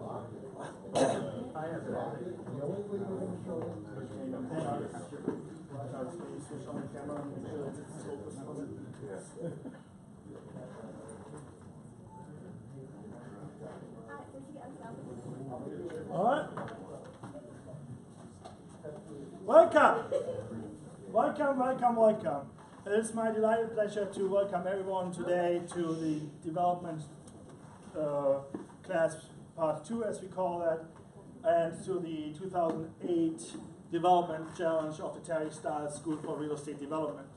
All right. Welcome. Welcome, welcome, welcome. It is my delighted pleasure to welcome everyone today to the development class part 2, as we call that, and to the 2008 Development Challenge of the Terry Stiles School for Real Estate Development.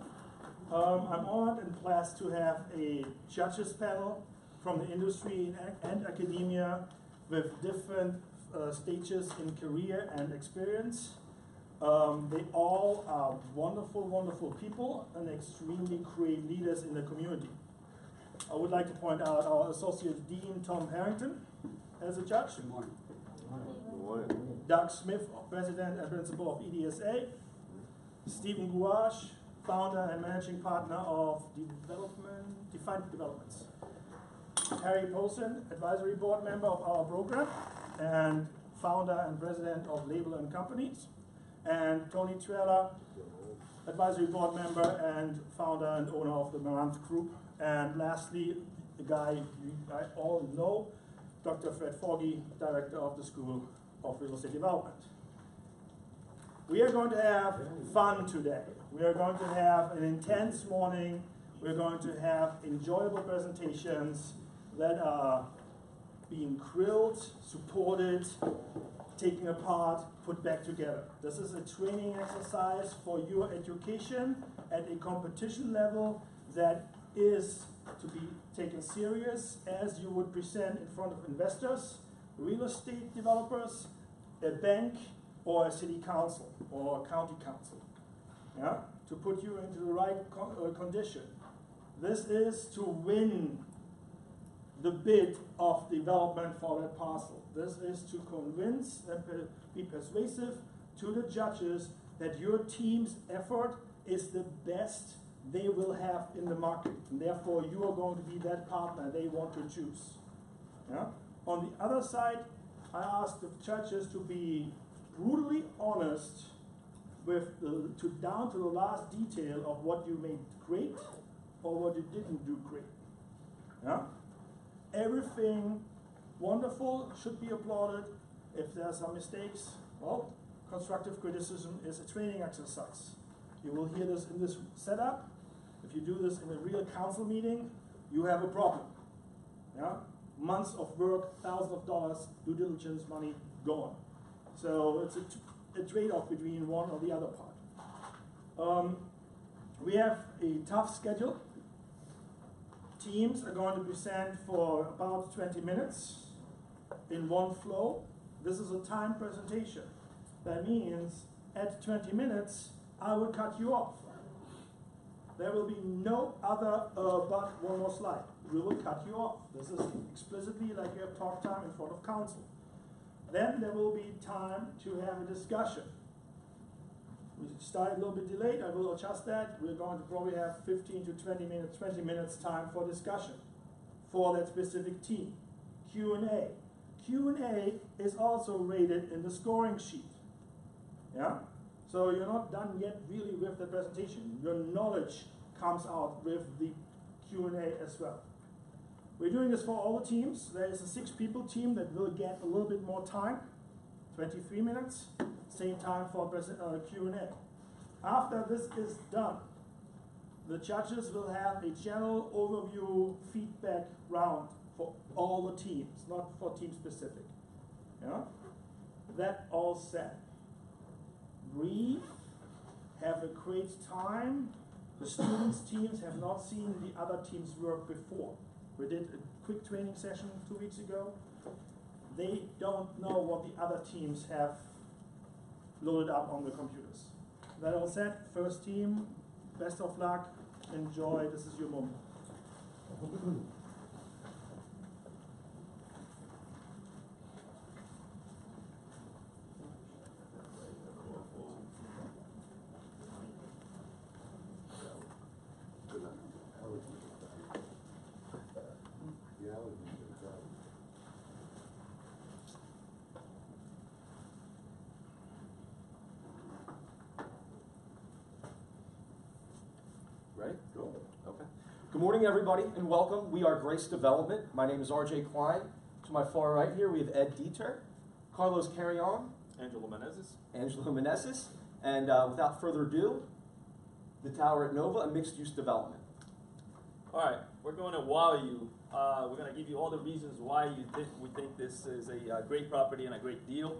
I'm honored and blessed to have a judges panel from the industry and academia with different stages in career and experience. They all are wonderful, wonderful people and extremely great leaders in the community. I would like to point out our Associate Dean, Tom Harrington, as a judge. Good morning. Good morning. Doug Smith, President and Principal of EDSA. Stephen Gouache, Founder and Managing Partner of Defined Developments. Harry Posen, Advisory Board Member of our program and Founder and President of Label and Companies. And Tony Trella, Advisory Board Member and Founder and Owner of the Maranthe Group. And lastly, the guy you all know, Dr. Fred Foggy, Director of the School of Real Estate Development. We are going to have fun today. We are going to have an intense morning. We're going to have enjoyable presentations that are being grilled, supported, taken apart, put back together. This is a training exercise for your education at a competition level that is to be taken serious as you would present in front of investors, real estate developers, a bank, or a city council or a county council. Yeah? To put you into the right condition. This is to win the bid of development for that parcel. This is to convince and be persuasive to the judges that your team's effort is the best they will have in the market. And therefore, you are going to be that partner they want to choose. Yeah? On the other side, I ask the judges to be brutally honest with down to the last detail of what you made great or what you didn't do great. Yeah? Everything wonderful should be applauded. If there are some mistakes, well, constructive criticism is a training exercise. You will hear this in this setup. If you do this in a real council meeting, you have a problem. Yeah? Months of work, thousands of dollars, due diligence money gone. So it's a trade-off between one or the other part. We have a tough schedule. Teams are going to present for about 20 minutes in one flow. This is a timed presentation. That means at 20 minutes, I will cut you off. There will be no other but one more slide. We will cut you off. This is explicitly like you have talk time in front of council. Then there will be time to have a discussion. We started a little bit delayed. I will adjust that. We're going to probably have 15 to 20 minutes time for discussion for that specific team. Q&A. Q&A is also rated in the scoring sheet. Yeah? So you're not done yet really with the presentation. Your knowledge comes out with the Q&A as well. We're doing this for all the teams. There is a 6-people team that will get a little bit more time, 23 minutes, same time for Q&A. After this is done, the judges will have a general overview feedback round for all the teams, not for team specific. Yeah? That all said, breathe, have a great time. The students' teams have not seen the other teams' work before. We did a quick training session 2 weeks ago. They don't know what the other teams have loaded up on the computers. That all said, first team, best of luck, enjoy, this is your moment. Good morning, everybody, and welcome. We are Grace Development. My name is RJ Klein. To my far right here, we have Ed Dieter, Carlos Carrion, Angelo Menezes, and without further ado, the tower at Nova, a mixed-use development. All right, we're going to wow you. We're going to give you all the reasons why we think this is a great property and a great deal.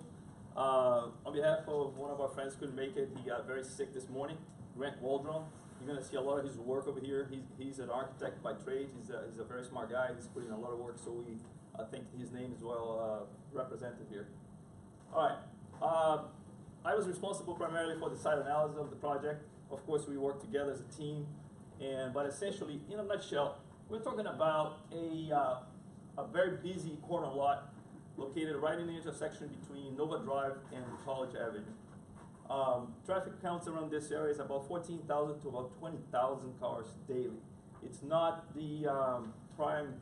On behalf of one of our friends who couldn't make it, he got very sick this morning, Grant Waldron. You're going to see a lot of his work over here. He's an architect by trade. He's a very smart guy. He's putting in a lot of work, so I think his name is well represented here. All right, I was responsible primarily for the site analysis of the project. Of course, we worked together as a team, but essentially, in a nutshell, we're talking about a very busy corner lot located right in the intersection between Nova Drive and College Avenue. Traffic counts around this area is about 14,000 to about 20,000 cars daily. It's not the prime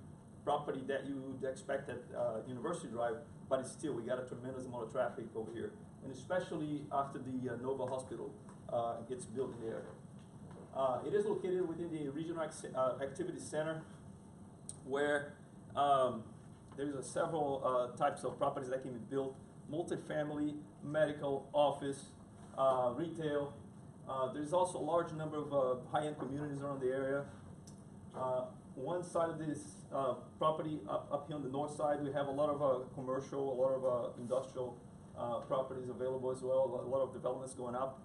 property that you would expect at University Drive, but it's still, we got a tremendous amount of traffic over here, and especially after the Nova Hospital gets built in the area. It is located within the Regional Activity Center, where there's several types of properties that can be built: multifamily, medical, office, retail. There's also a large number of high-end communities around the area. One side of this property, up here on the north side, we have a lot of commercial, a lot of industrial properties available as well, a lot of developments going up.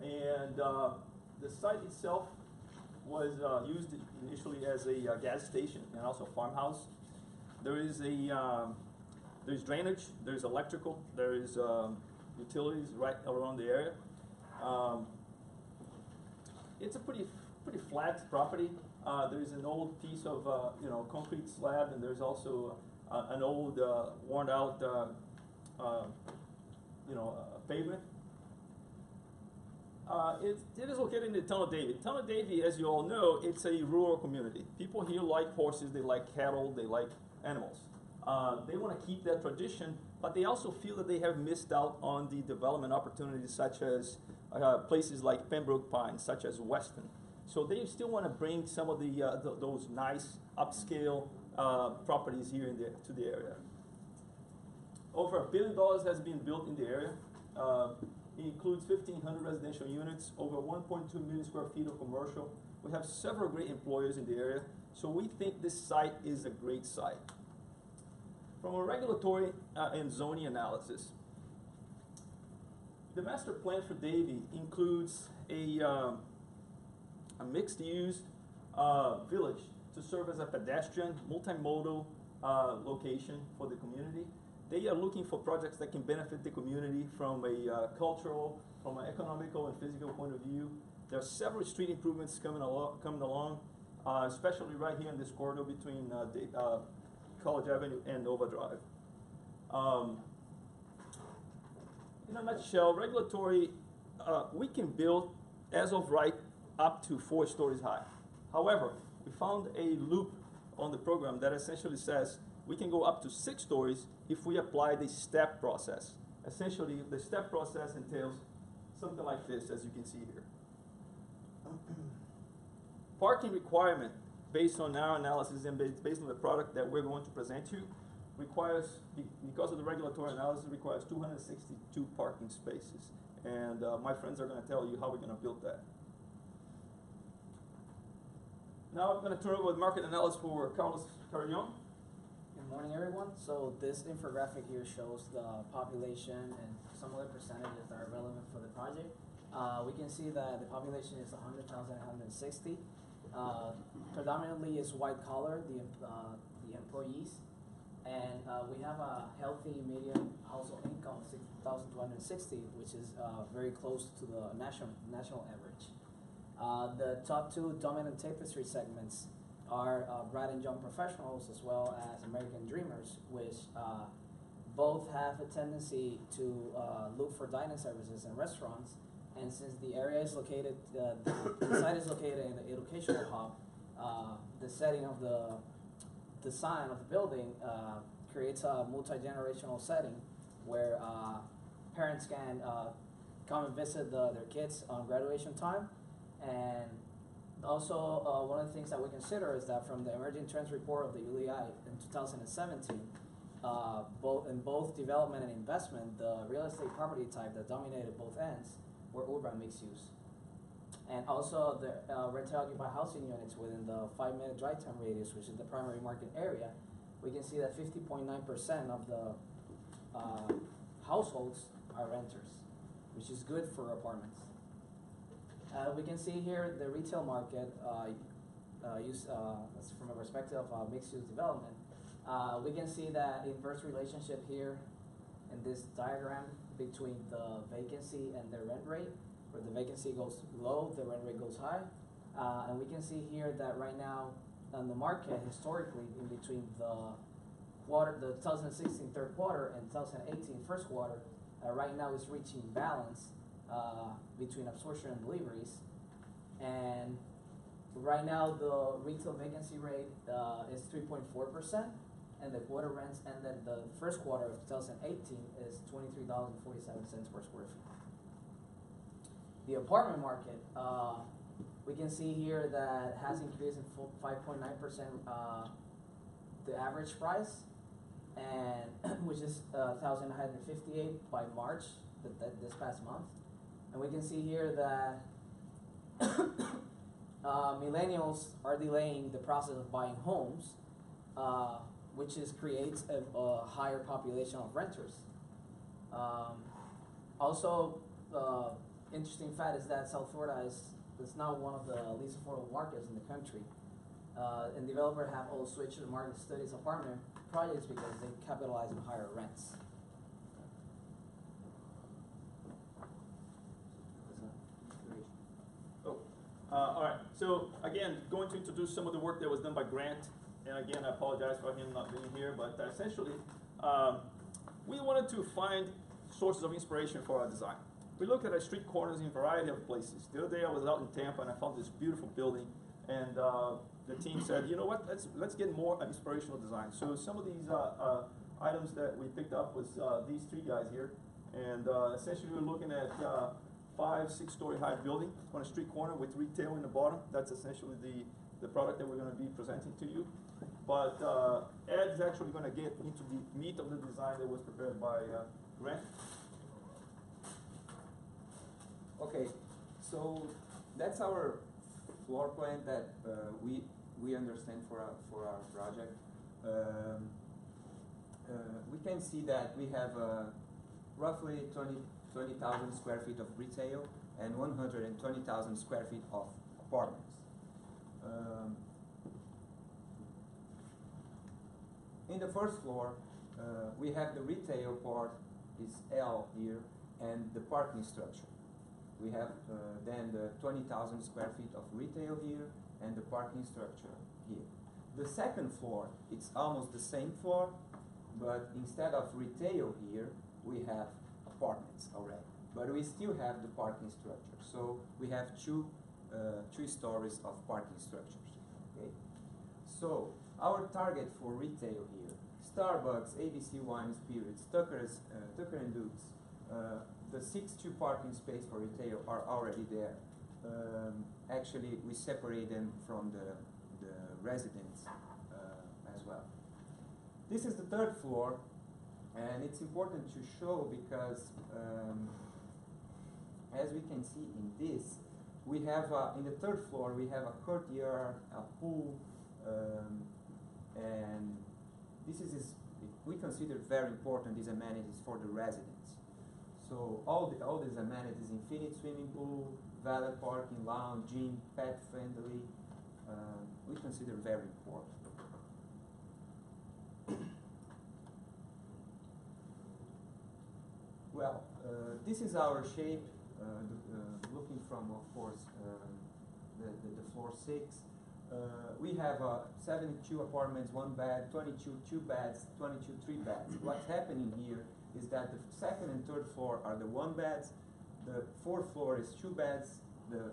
And the site itself was used initially as a gas station and also a farmhouse. There is there's drainage, there's electrical, there is utilities right around the area. It's a pretty flat property. There's an old piece of concrete slab, and there's also an old worn out pavement. It is located in the town of Davie. Town of Davie, as you all know, it's a rural community. People here like horses, they like cattle, they like animals. They want to keep that tradition, but they also feel that they have missed out on the development opportunities, such as places like Pembroke Pines, such as Weston. So they still want to bring some of those nice upscale properties here to the area. Over $1 billion has been built in the area. It includes 1,500 residential units, over 1.2 million square feet of commercial. We have several great employers in the area, so we think this site is a great site. From a regulatory and zoning analysis, the master plan for Davie includes a mixed-use village to serve as a pedestrian, multimodal location for the community. They are looking for projects that can benefit the community from a cultural, from an economical and physical point of view. There are several street improvements coming along, especially right here in this corridor between College Avenue and Nova Drive. In a nutshell, regulatory, we can build, as of right, up to 4 stories high. However, we found a loop on the program that essentially says we can go up to 6 stories if we apply the step process. Essentially, the step process entails something like this, as you can see here. Parking requirement, based on our analysis and based on the product that we're going to present you, requires, because of the regulatory analysis, requires 262 parking spaces. And my friends are going to tell you how we're going to build that. Now I'm going to turn over the market analysis for Carlos Carrion. Good morning, everyone. So this infographic here shows the population and some other percentages that are relevant for the project. We can see that the population is 100,160. Predominantly is white collar, the employees, and we have a healthy median household income of 6,260, which is very close to the national average. The top 2 dominant tapestry segments are Brad and Young professionals, as well as American dreamers, which both have a tendency to look for dining services and restaurants. And since the area is located, the site is located in the educational hub, the setting of the design of the building creates a multi-generational setting where parents can come and visit their kids on graduation time, and Also, one of the things that we consider is that from the emerging trends report of the ULI in 2017, in both development and investment, the real estate property type that dominated both ends were urban mixed use. And also the rental occupied housing units within the 5-minute drive time radius, which is the primary market area, we can see that 50.9% of the households are renters, which is good for apartments. We can see here the retail market that's from a perspective of mixed-use development. We can see that inverse relationship here in this diagram between the vacancy and the rent rate, where the vacancy goes low, the rent rate goes high. And we can see here that right now on the market, historically, in between the 2016 third quarter and 2018 first quarter, right now is reaching balance between absorption and deliveries. And right now the retail vacancy rate is 3.4%, and the quarter rents, and then the first quarter of 2018 is $23.47 per square feet. The apartment market, we can see here that has increased in 5.9% the average price, and which is $1,958 by March, this past month. And we can see here that millennials are delaying the process of buying homes, which creates a higher population of renters. Also, interesting fact is that South Florida is now one of the least affordable markets in the country. And developers have all switched to market studies apartment projects because they capitalize on higher rents. All right, so again, going to introduce some of the work that was done by Grant, and again, I apologize for him not being here, but essentially, we wanted to find sources of inspiration for our design. We looked at street corners in a variety of places. The other day I was out in Tampa and I found this beautiful building, and the team said, you know what, let's get more inspirational design. So some of these items that we picked up was these three guys here, and essentially we're looking at 5-6-story high building on a street corner with retail in the bottom. That's essentially the product that we're going to be presenting to you. But Ed is actually going to get into the meat of the design that was prepared by Grant. Okay, so that's our floor plan that we understand for our project. We can see that we have roughly 20,000 square feet of retail and 120,000 square feet of apartments. In the first floor, we have the retail part is L here, and the parking structure. We have then the 20,000 square feet of retail here and the parking structure here. The second floor, it's almost the same floor, but instead of retail here, we have apartments already. But we still have the parking structure. So we have two stories of parking structures. Okay. So our target for retail here, Starbucks, ABC Wine Spirits, Tucker and Dukes, the 6 parking space for retail are already there. Actually, we separate them from the residents as well. This is the third floor, and it's important to show because as we can see in this, we have in the third floor we have a courtyard, a pool, and this is we consider very important these amenities for the residents. So all these amenities: infinite swimming pool, valet parking, lounge, gym, pet friendly, we consider very important. Well, this is our shape, looking from, of course, the floor 6. We have 72 apartments, 1 bed, 22 2 beds, 22 3 beds. What's happening here is that the second and third floor are the 1 beds, the fourth floor is 2 beds, the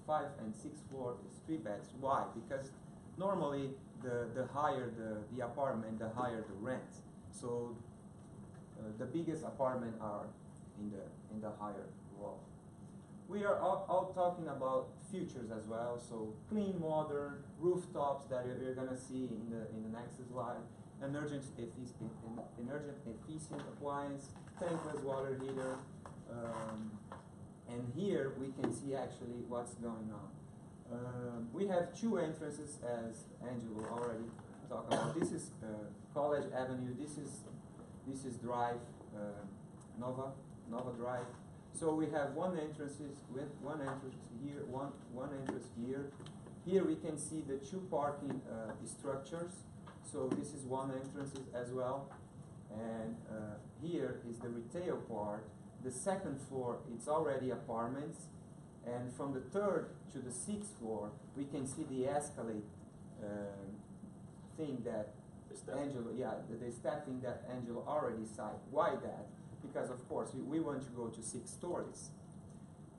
5 and 6 floor is 3 beds. Why? Because normally the higher the apartment, the higher the rent. So the biggest apartment are in the higher wall. We are all talking about futures as well, so clean, modern rooftops that you're gonna see in the next slide, energy efficient appliance, tankless water heater, and here we can see actually what's going on. We have two entrances, as Angelo already talked about. This is College Avenue. This is Drive, Nova Drive. So we have one entrance here, one entrance here. Here we can see the two parking structures. So this is one entrance as well. And here is the retail part. The second floor, it's already apartments. And from the third to the sixth floor, we can see the escalate thing that Angelo, the step thing that Angelo already cited. Why that? Because of course we want to go to 6 stories.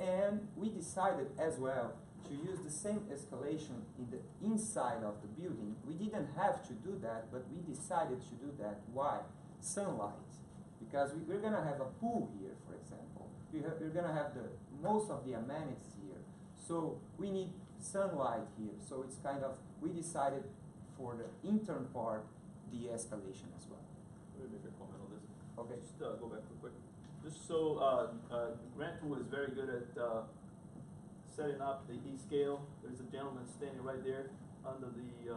And we decided as well to use the same escalation in the inside of the building. We didn't have to do that, but we decided to do that. Why? Sunlight. Because we're gonna have a pool here, for example. We're gonna have most of the amenities here. So we need sunlight here. So it's kind of, we decided for the intern part, the escalation as well. Let me make a comment on this. Okay. Just go back real quick. Just so Grant Pool is very good at setting up the E-scale. There's a gentleman standing right there under the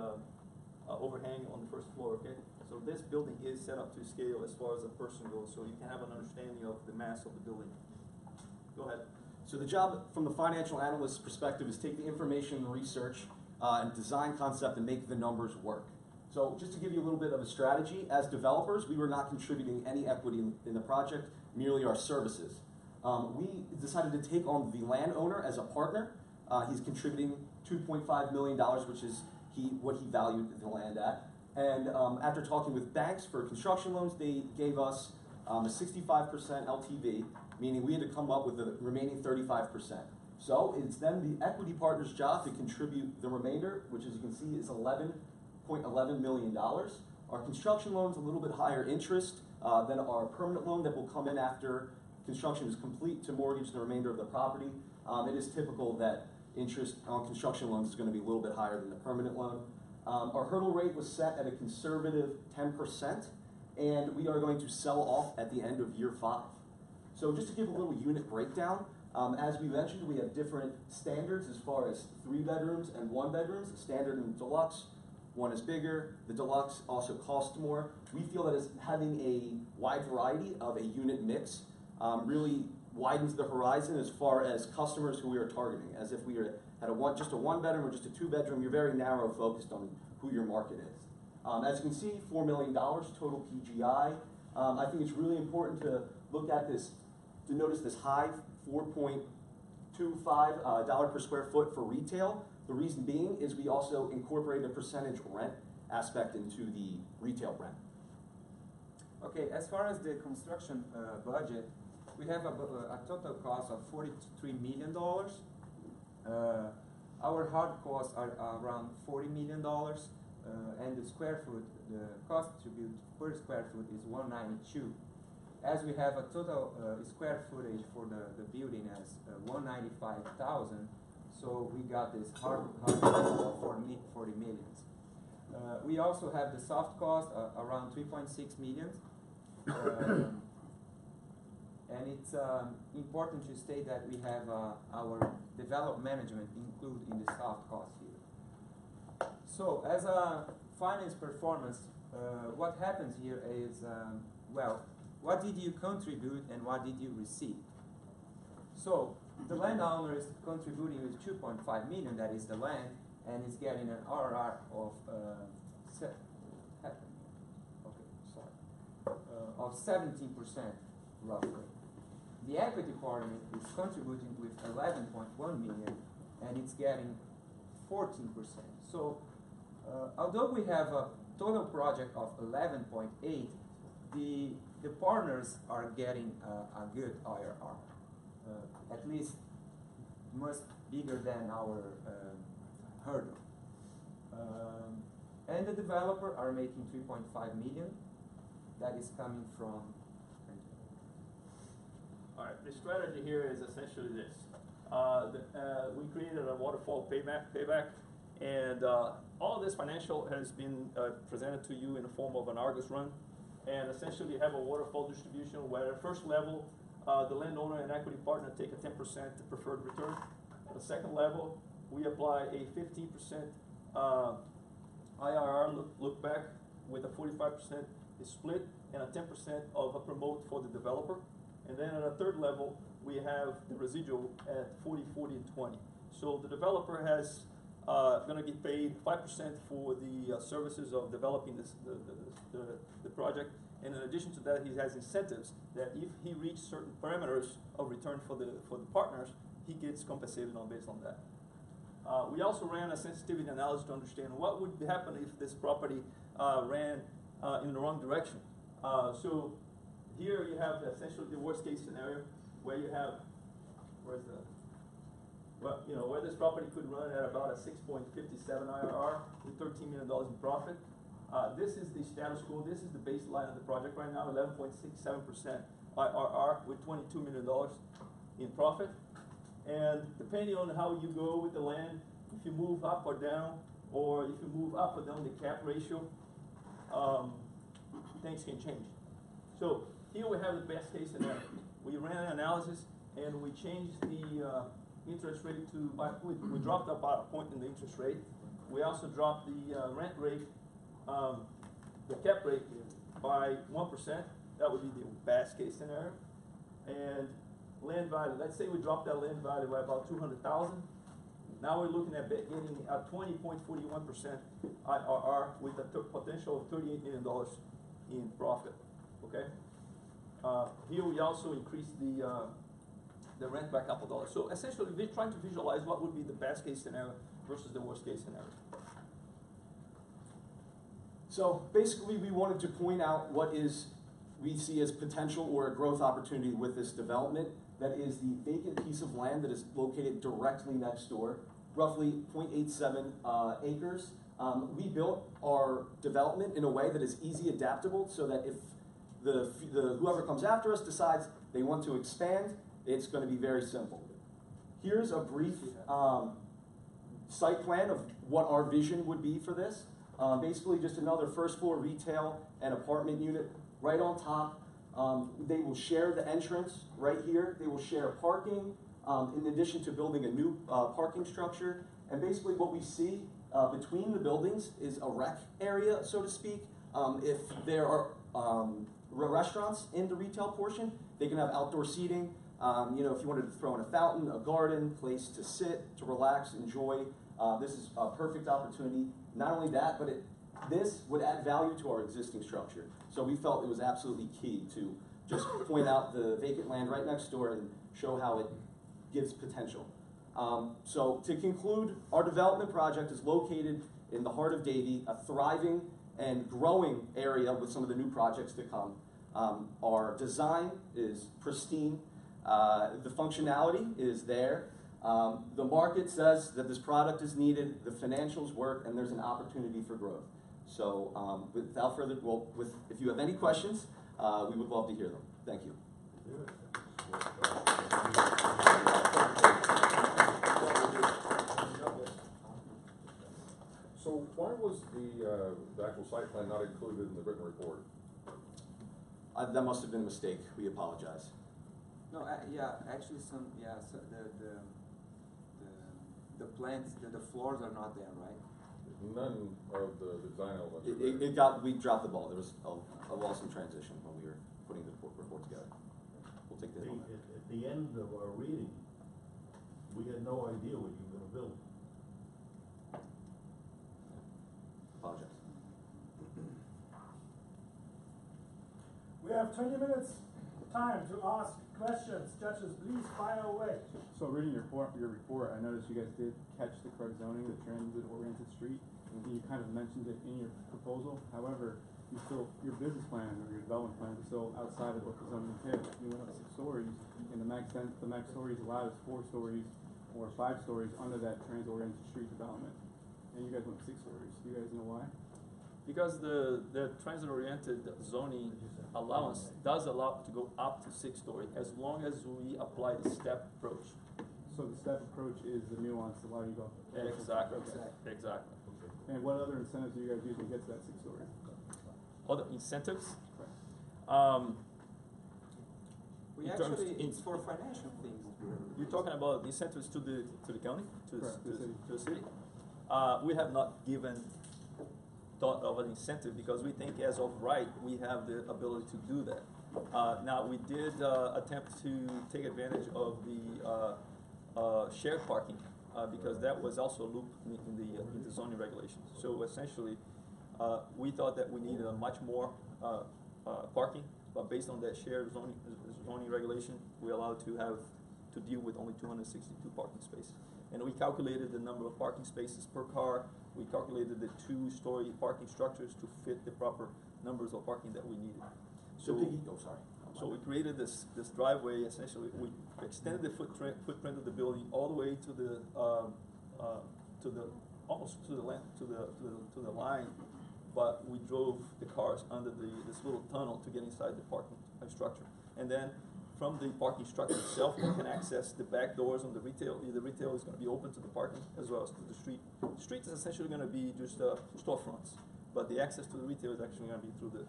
overhang on the first floor, okay? So this building is set up to scale as far as a person goes, so you can have an understanding of the mass of the building. Go ahead. So the job from the financial analyst's perspective is take the information and research and design concept and make the numbers work. So just to give you a little bit of a strategy, as developers, we were not contributing any equity in the project, merely our services. We decided to take on the landowner as a partner. He's contributing $2.5 million, which is what he valued the land at. And after talking with banks for construction loans, they gave us a 65% LTV, meaning we had to come up with the remaining 35%. So it's then the equity partner's job to contribute the remainder, which as you can see is $11.11 million. Our construction loan's a little bit higher interest than our permanent loan that will come in after construction is complete to mortgage the remainder of the property. It is typical that interest on construction loans is going to be a little bit higher than the permanent loan. Our hurdle rate was set at a conservative 10%, and we are going to sell off at the end of year 5. So just to give a little unit breakdown, as we mentioned, we have different standards as far as 3 bedrooms and 1 bedrooms, standard and deluxe. One is bigger, the deluxe also costs more. We feel that as having a wide variety of a unit mix really widens the horizon as far as customers who we are targeting. As if we had just a 1 bedroom or just a 2 bedroom, you're very narrow focused on who your market is. As you can see, $4 million total PGI. I think it's really important to look at this, to notice this high $4.25 per square foot for retail. The reason being is we also incorporate a percentage rent aspect into the retail rent. Okay, as far as the construction budget, we have a total cost of $43 million. Our hard costs are around $40 million, and the square foot, the cost to build per square foot is $192. As we have a total square footage for the building as 195,000, so we got this hard cost of 40 millions. We also have the soft cost around 3.6 million. And it's important to state that we have our development management included in the soft cost here. So as a finance performance, what happens here is, well, what did you contribute and what did you receive? So the landowner is contributing with 2.5 million, that is the land, and is getting an RR of 17% roughly. The equity partner is contributing with 11.1 million, and it's getting 14%. So although we have a total project of 11.8, the partners are getting a good IRR, at least much bigger than our hurdle. And the developer are making 3.5 million. That is coming from. All right, the strategy here is essentially this. We created a waterfall payback, and all of this financial has been presented to you in the form of an Argus run. And essentially you have a waterfall distribution where at first level, the landowner and equity partner take a 10% preferred return. At the second level, we apply a 15% IRR look back with a 45% split and a 10% of a promote for the developer. And then at a third level, we have the residual at 40, 40, and 20. So the developer has gonna get paid 5% for the services of developing the project. And in addition to that, he has incentives that if he reaches certain parameters of return for the partners, he gets compensated based on that. We also ran a sensitivity analysis to understand what would happen if this property ran in the wrong direction. So here you have essentially the worst case scenario where you have, where this property could run at about a 6.57 IRR with $13 million in profit. This is the status quo. This is the baseline of the project right now, 11.67% IRR with $22 million in profit. And depending on how you go with the land, if you move up or down, or if you move up or down the cap ratio, things can change. So here we have the best case scenario. We ran an analysis and we changed the interest rate to, we dropped about a point in the interest rate. We also dropped the rent rate, the cap rate by 1%. That would be the best case scenario. And land value, let's say we drop that land value by about 200,000. Now we're looking at getting a 20.41% IRR with a potential of $38 million in profit. Okay. Here we also increased the rent by a couple dollars. So essentially, we're trying to visualize what would be the best case scenario versus the worst case scenario. So basically, we wanted to point out what we see as potential or a growth opportunity with this development. That is the vacant piece of land that is located directly next door, roughly 0.87 acres. We built our development in a way that is easy adaptable so that if whoever comes after us decides they want to expand, it's going to be very simple. Here's a brief site plan of what our vision would be for this. Basically just another first floor retail and apartment unit right on top. They will share the entrance right here. They will share parking in addition to building a new parking structure. And basically what we see between the buildings is a rec area, so to speak. If there are restaurants in the retail portion, they can have outdoor seating. If you wanted to throw in a fountain, a garden, place to sit, to relax, enjoy, this is a perfect opportunity. Not only that, but this would add value to our existing structure. So we felt it was absolutely key to just point out the vacant land right next door and show how it gives potential. So to conclude, our development project is located in the heart of Davie, a thriving and growing area with some of the new projects to come. Our design is pristine. The functionality is there. The market says that this product is needed, the financials work, and there's an opportunity for growth. So without further, if you have any questions, we would love to hear them. Thank you. So why was the actual site plan not included in the written report? That must have been a mistake. We apologize. No, actually so the plants, the floors are not there, right? None of the design elements. We dropped the ball. There was a loss in transition when we were putting the report together. We'll take that on that. At the end of our reading, we had no idea what you were going to build. Apologize. We have 20 minutes time to ask questions. Judges, please fire away. So reading your report, I noticed you guys did catch the correct zoning, the transit-oriented street, and you kind of mentioned it in your proposal. However, your business plan or your development plan is still outside of what the zoning entails. You went up 6 stories, and the max stories allowed is 4 stories or 5 stories under that transit-oriented street development. And you guys went 6 stories. Do you guys know why? Because the transit-oriented zoning allowance does allow to go up to 6 stories as long as we apply the step approach. So the step approach is the nuance to allow you to go. Exactly. Exactly. Exactly. And what other incentives do you guys use to get to that 6-story? Other incentives? We In terms- actually, in- it's for financial things. You're talking about incentives to the county, Correct, to the city. to the city. We have not given thought of an incentive because we think as of right we have the ability to do that. Now we did attempt to take advantage of the shared parking because that was also a loop in the zoning regulations. So essentially, we thought that we needed a much more parking, but based on that shared zoning regulation, we allowed to deal with only 262 parking spaces. And we calculated the number of parking spaces per car. We calculated the 2-story parking structures to fit the proper numbers of parking that we needed. So we created this driveway. Essentially, we extended the footprint of the building all the way to the almost to the line, but we drove the cars under this little tunnel to get inside the parking structure. And then from the parking structure itself, you can access the back doors on the retail. The retail is going to be open to the parking as well as to the street. The street is essentially going to be just storefronts, but the access to the retail is actually going to be through the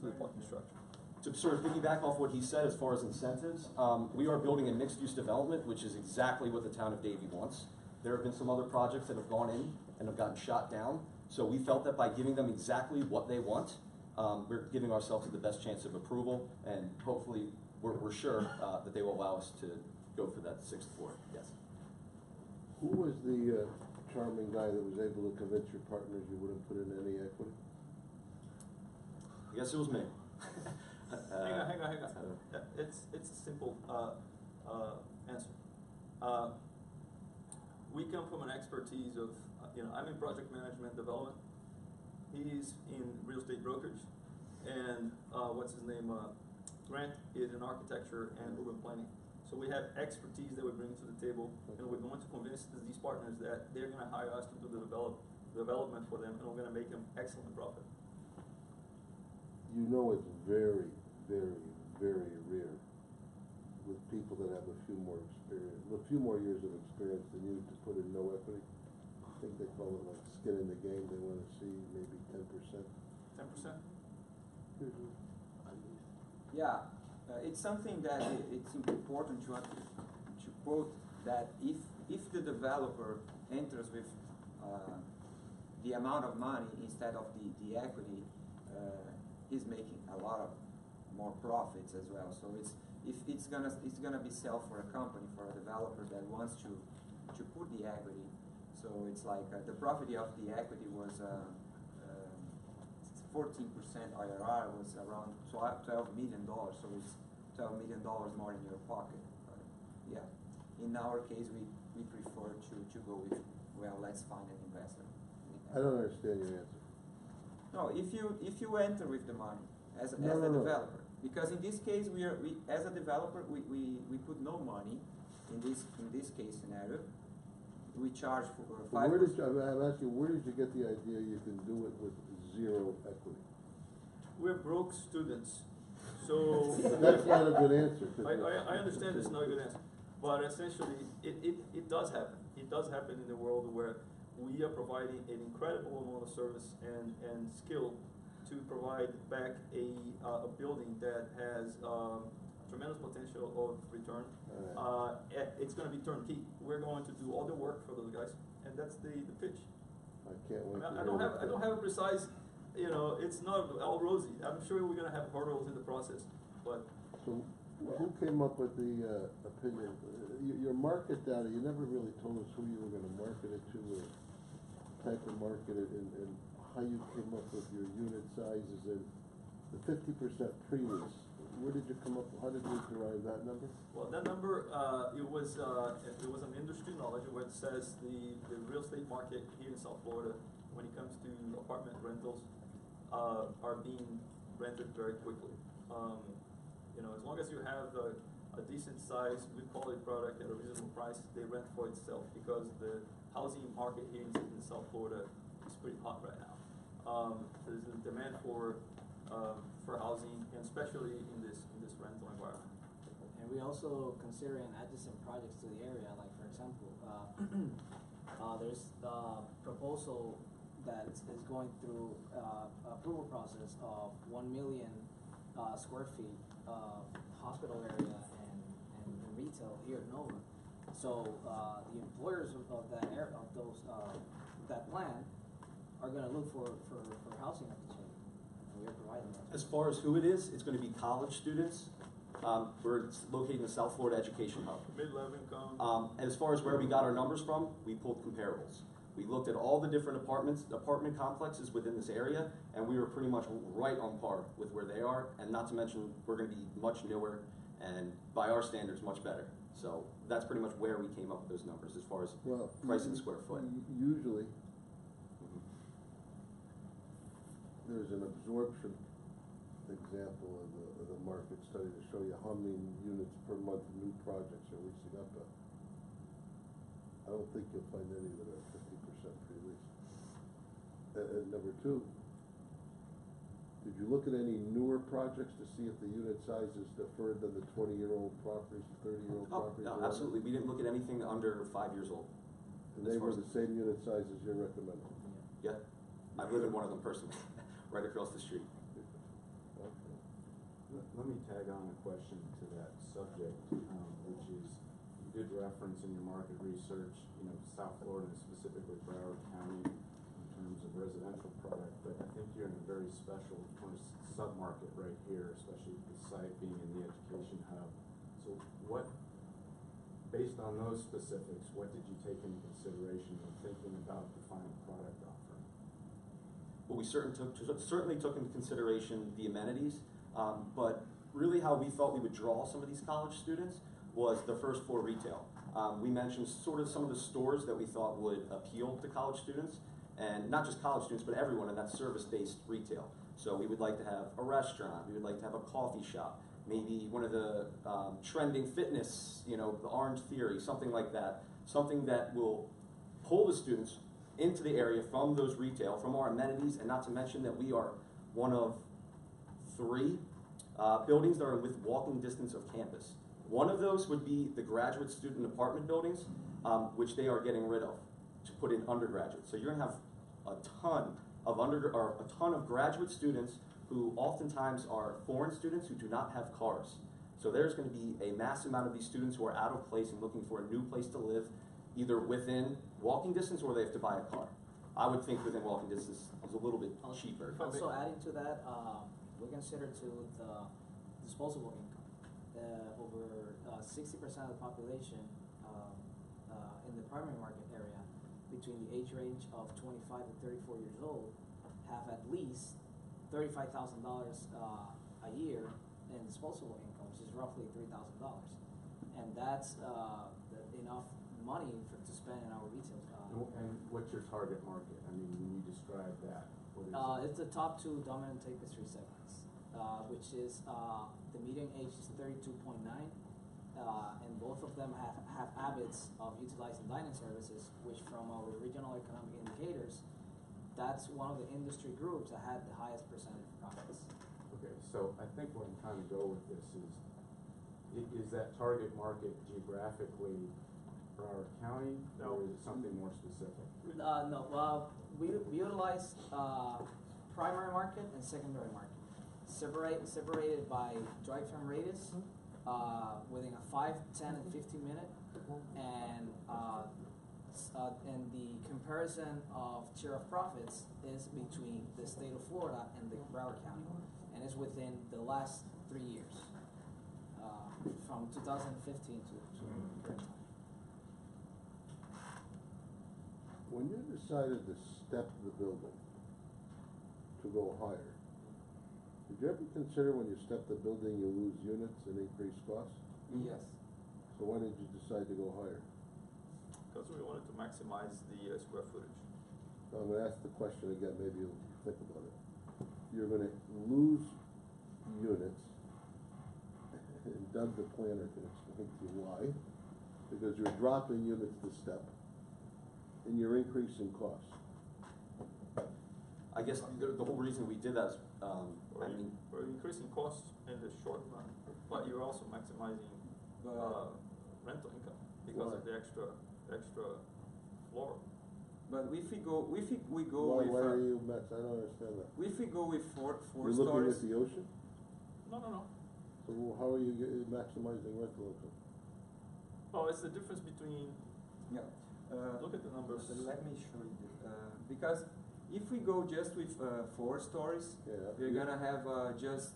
through the parking structure. To sort of piggyback off what he said as far as incentives, we are building a mixed-use development, which is exactly what the town of Davie wants. There have been some other projects that have gone in and have gotten shot down. So we felt that by giving them exactly what they want, we're giving ourselves the best chance of approval, and hopefully we're sure that they will allow us to go for that 6th floor. Yes. Who was the charming guy that was able to convince your partners you wouldn't put in any equity? I guess it was me. Hang on. It's a simple answer. We come from an expertise of, I'm in project management development. He's in real estate brokerage, and what's his name? Grant is in architecture and urban planning. So we have expertise that we bring to the table, and we're going to convince these partners that they're going to hire us to do the development for them, and we're going to make them excellent profit. You know it's very, very, very rare with people that have a few more years of experience than you to put in no equity. I think they call it like skin in the game. They want to see maybe 10%. 10%? Yeah, it's something that it's important to quote that if the developer enters with the amount of money instead of the equity, he's making a lot of more profits as well. So it's gonna be sell for a company, for a developer that wants to put the equity. So it's like the profit of the equity was 14% IRR was around $12 million. So it's $12 million more in your pocket. Yeah. In our case, we prefer to go with, well, let's find an investor. I don't understand your answer. No, if you enter with the money as a developer, because in this case we as a developer we put no money in this case scenario. We charge for 5%. I'm asking, where did you get the idea you can do it with zero equity? We're broke students, so That's not a good answer. I understand it's not a good answer, but essentially it does happen. It does happen in the world where we are providing an incredible amount of service and skill to provide back a building that has tremendous potential of return. It's going to be turnkey. We're going to do all the work for those guys, and that's the pitch. I can't wait. I don't have a precise, it's not all rosy. I'm sure we're going to have hurdles in the process, but. So, who came up with the opinion? Your market data, you never really told us who you were going to market it to, or type of market it, and how you came up with your unit sizes and the 50% pre-lease. Where did you come up? How did you derive that number? Well, that number it was an industry knowledge where it says the real estate market here in South Florida, when it comes to apartment rentals, are being rented very quickly. As long as you have a decent size, good quality product at a reasonable price, they rent for itself because the housing market here in South Florida is pretty hot right now. There's a demand for housing, and especially in this rental environment. And And we also considering adjacent projects to the area, like for example, there's a proposal that is going through approval process of 1 million square feet of hospital area and retail here at Nova. So the employers of that area, of those that plan, are going to look for housing opportunity, and we are providing that. As far as who it is, it's going to be college students. We're located in the South Florida Education Hub. Mid-level income. And as far as where we got our numbers from, we pulled comparables. We looked at all the different apartment complexes within this area, and we were pretty much right on par with where they are, and not to mention, we're going to be much newer, and by our standards, much better. So that's pretty much where we came up with those numbers as far as pricing square foot. Usually, there's an absorption example of the market study to show you how many units per month new projects are leasing up at. I don't think you'll find any that are 50% pre-leased. And number two, did you look at any newer projects to see if the unit size is different than the 20-year-old properties, 30-year-old properties? No, absolutely. We didn't look at anything under 5 years old. And they were the same unit size as you're recommending? Yeah. I live in one of them personally, right across the street. Okay. Let me tag on a question to that subject, which is, you did reference in your market research, South Florida, specifically Broward County, in terms of residential product, but I think you're in a very special kind of sub-market right here, especially with the site being in the education hub. So based on those specifics, what did you take into consideration when thinking about the final product offering? Well, we certainly took into consideration the amenities, but really how we thought we would draw some of these college students was the first floor retail. We mentioned sort of some of the stores that we thought would appeal to college students, and not just college students, but everyone in that service-based retail. So we would like to have a restaurant, we would like to have a coffee shop, maybe one of the trending fitness, the Orange Theory, something like that. Something that will pull the students into the area from those retail, from our amenities, and not to mention that we are one of 3 buildings that are within walking distance of campus. One of those would be the graduate student apartment buildings, which they are getting rid of to put in undergraduate. So you're going to have a ton of graduate students who oftentimes are foreign students who do not have cars. So there's going to be a massive amount of these students who are out of place and looking for a new place to live, either within walking distance or they have to buy a car. I would think within walking distance is a little bit cheaper. Also adding to that, we consider too the disposable income. Over 60% of the population in the primary market area between the age range of 25 to 34 years old have at least $35,000 a year in disposable income, which is roughly $3,000. And that's enough money to spend in our retail. And what's your target market? I mean, when you describe that, what is it's the top 2 dominant tapestry segments, which is the median age is 32.9, and both of them have habits of utilizing dining services, which from our regional economic indicators, that's one of the industry groups that had the highest percentage of profits. Okay, so I think where I'm trying to go with this is that target market geographically Broward County, or is it something more specific? No, well, we utilize primary market and secondary market, separated by drive-time radius, within a 5, 10, and 15 minute, and the comparison of share of profits is between the state of Florida and the Broward County, and it's within the last 3 years, from 2015 to current time. When you decided to step the building to go higher, did you ever consider when you step the building you lose units and increase costs? Yes. So why did you decide to go higher? Because we wanted to maximize the square footage. I'm going to ask the question again, maybe you'll think about it. You're going to lose units, and Doug the planner can explain to you why, because you're dropping units to step, and you're increasing costs. I guess the whole reason we did that is, We're increasing costs in the short run, but you're also maximizing rental income because of the extra floor. But if we go Why, with why are you max? I don't understand that. if we go with four You're looking stories, at the ocean? No. So how are you maximizing rental income? Oh, it's the difference between, yeah. look at the numbers. So let me show you because if we go just with 4 stories, Yeah. we're gonna have just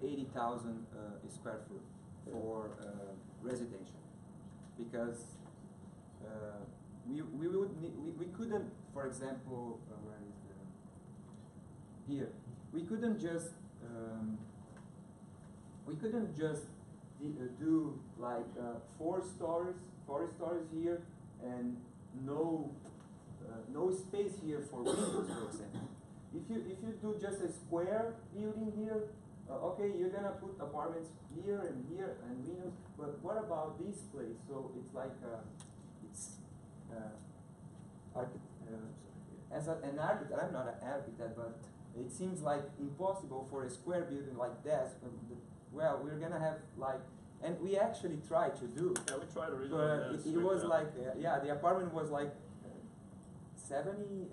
80,000 square foot for residential, because we would need, we couldn't, for example, where is the here, we couldn't just do like 4 stories here and no space here for windows, for example. If you do just a square building here, okay, you're gonna put apartments here and windows, but what about this place? So it's like as an architect, I'm not an architect, but it seems like impossible for a square building like that. Well, we're gonna have like, and we actually tried to do. Yeah, we tried originally. But it was like, yeah, the apartment was like 70.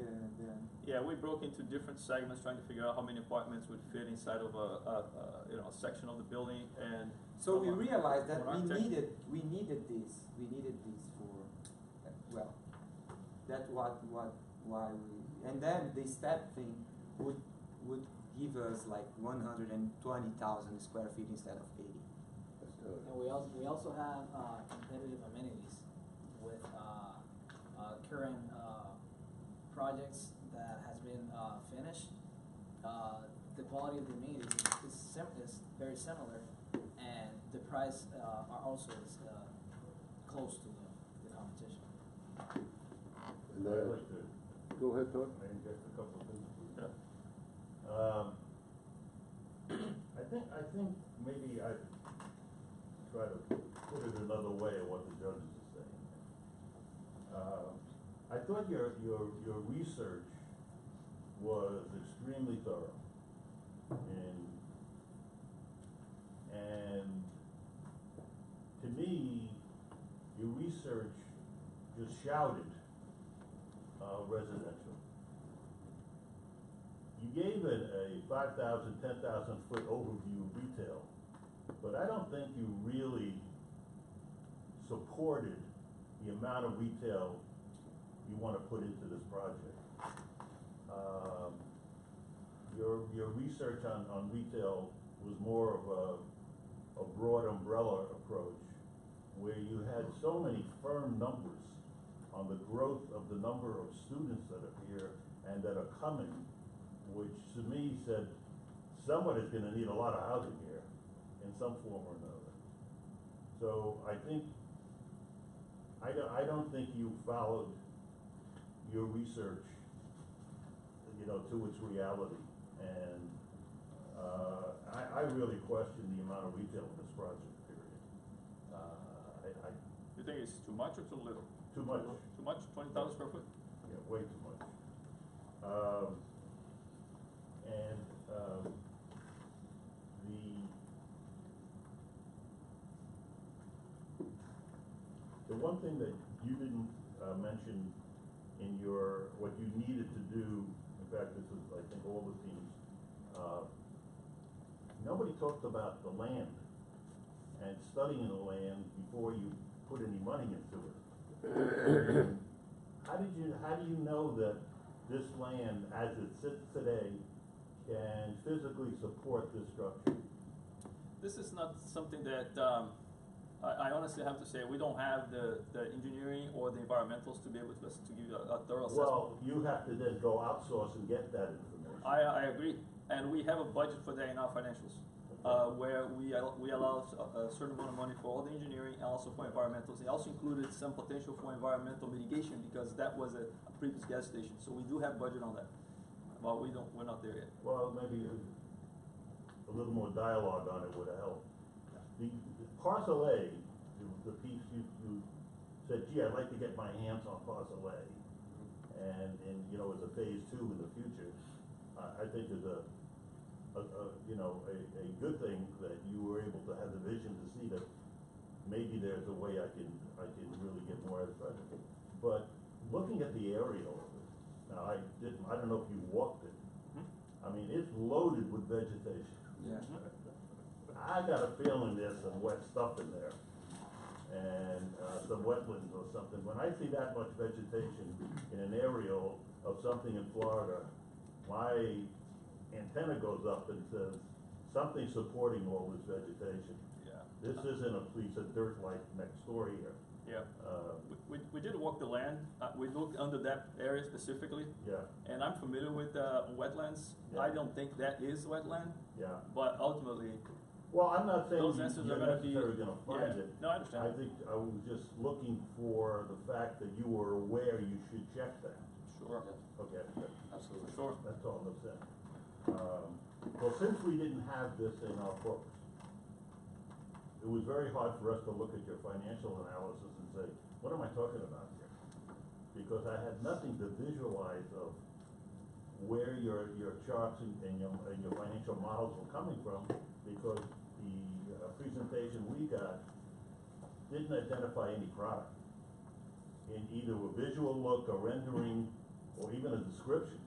Yeah, we broke into different segments trying to figure out how many apartments would fit inside of a section of the building, and So we realized that from we architect- needed this for, well, that's why we, and then the step thing would give us like 120,000 square feet instead of 80. And we also have competitive amenities with current projects that has been finished. The quality of the amenities is very similar, and the price are also is close to the competition. And I'd like to, go ahead, Todd. I inject a couple of things. Yeah. I think maybe I try to put it another way of what the judges are saying. I thought your research was extremely thorough, and to me, your research just shouted residential. You gave it a 5,000, 10,000 foot overview of retail, but I don't think you really supported the amount of retail you want to put into this project. Your research on retail was more of a broad umbrella approach, where you had so many firm numbers on the growth of the number of students that are here and that are coming, which to me said somebody's going to need a lot of housing here in some form or another. So I don't think you followed your research, to its reality, and I really question the amount of retail in this project. Period. You think it's too much or too little? Too much. Too much? 20,000 square foot? Yeah, way too much. The one thing that you didn't mention in what you needed to do, in fact, this is, I think, all the teams, nobody talked about the land and studying the land before you put any money into it. How do you know that this land, as it sits today, can physically support this structure? This is not something that I honestly have to say, we don't have the engineering or the environmentals to be able to give you a thorough assessment. Well, you have to then go outsource and get that information. I agree, and we have a budget for that in our financials, where we allow a certain amount of money for all the engineering and also for environmentals. It also included some potential for environmental mitigation, because that was a previous gas station. So we do have budget on that, but we're not there yet. Well, maybe a little more dialogue on it would have helped. The parcel A, the piece you said, gee, I'd like to get my hands on parcel A, and as a phase 2 in the future, I think is a good thing that you were able to have the vision to see that maybe there's a way I can really get more out of it. But looking at the aerial of it, now I don't know if you walked it. I mean, it's loaded with vegetation. Yeah. I got a feeling there's some wet stuff in there, and some wetlands or something. When I see that much vegetation in an aerial of something in Florida, my antenna goes up and says, something's supporting all this vegetation. Yeah. This isn't a piece of dirt like next door here. Yeah. We did walk the land. We looked under that area specifically. Yeah, And I'm familiar with wetlands. Yeah. I don't think that is wetland, yeah. but ultimately, Well, I'm not saying those answers you're are gonna be. necessarily gonna find Yeah. it. No, I understand. I think I was just looking for the fact that you were aware you should check that. Sure. Okay, Absolutely. Sure. that's all I'm saying. Well, since we didn't have this in our books, it was very hard for us to look at your financial analysis and say, what am I talking about here? Because I had nothing to visualize of where your charts and your financial models were coming from, because the presentation we got didn't identify any product in either a visual look, a rendering, or even a description.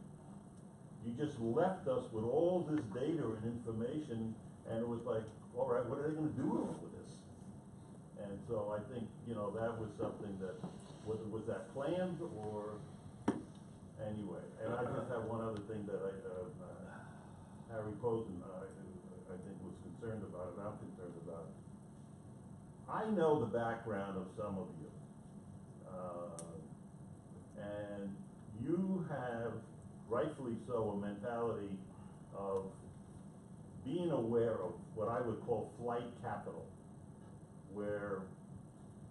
You just left us with all this data and information, and it was like, all right, what are they gonna do with this? And so I think, that was something that, was that planned or, anyway. And I just have one other thing that Harry Posen, I think was concerned about, and I'm concerned about. I know the background of some of you. And you have, rightfully so, a mentality of being aware of what I would call flight capital, where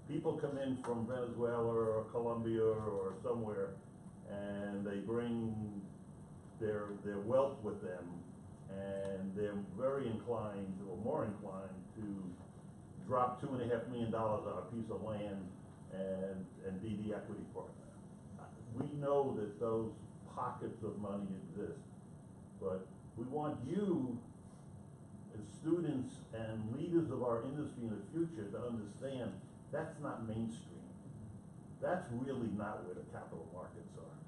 people come in from Venezuela or Colombia or somewhere, and they bring their wealth with them, and they're very inclined, or more inclined, to drop $2.5 million on a piece of land and be the equity partner. We know that those pockets of money exist, but we want you as students and leaders of our industry in the future to understand that's not mainstream. That's really not where the capital markets are.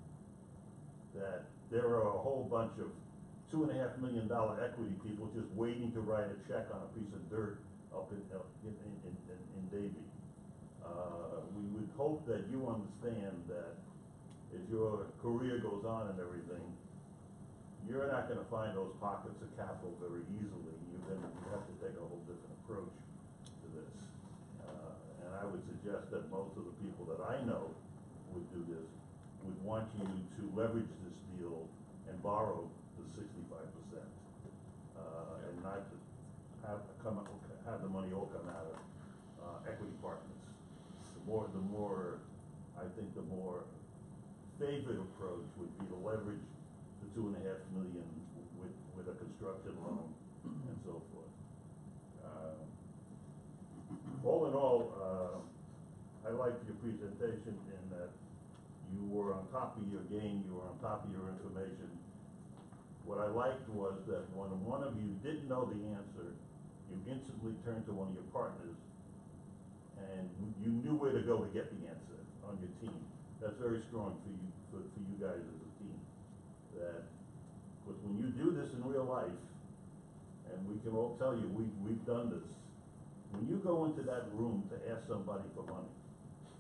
That there are a whole bunch of $2.5 million equity people just waiting to write a check on a piece of dirt up in Davie. We would hope that you understand that as your career goes on and everything, you're not gonna find those pockets of capital very easily. You have to take a whole different approach to this. And I would suggest that most of the people that I know would do this, would want you to leverage this deal and borrow the 65%, and not to have the money all come out of equity partners. The more, I think the more favorite approach would be to leverage the $2.5 million with a construction loan and so forth. All in all, I liked your presentation in that you were on top of your game, you were on top of your information. What I liked was that when one of you didn't know the answer, you instantly turned to one of your partners and you knew where to go to get the answer on your team. That's very strong for you guys as a team. Because when you do this in real life, and we can all tell you we've done this, when you go into that room to ask somebody for money,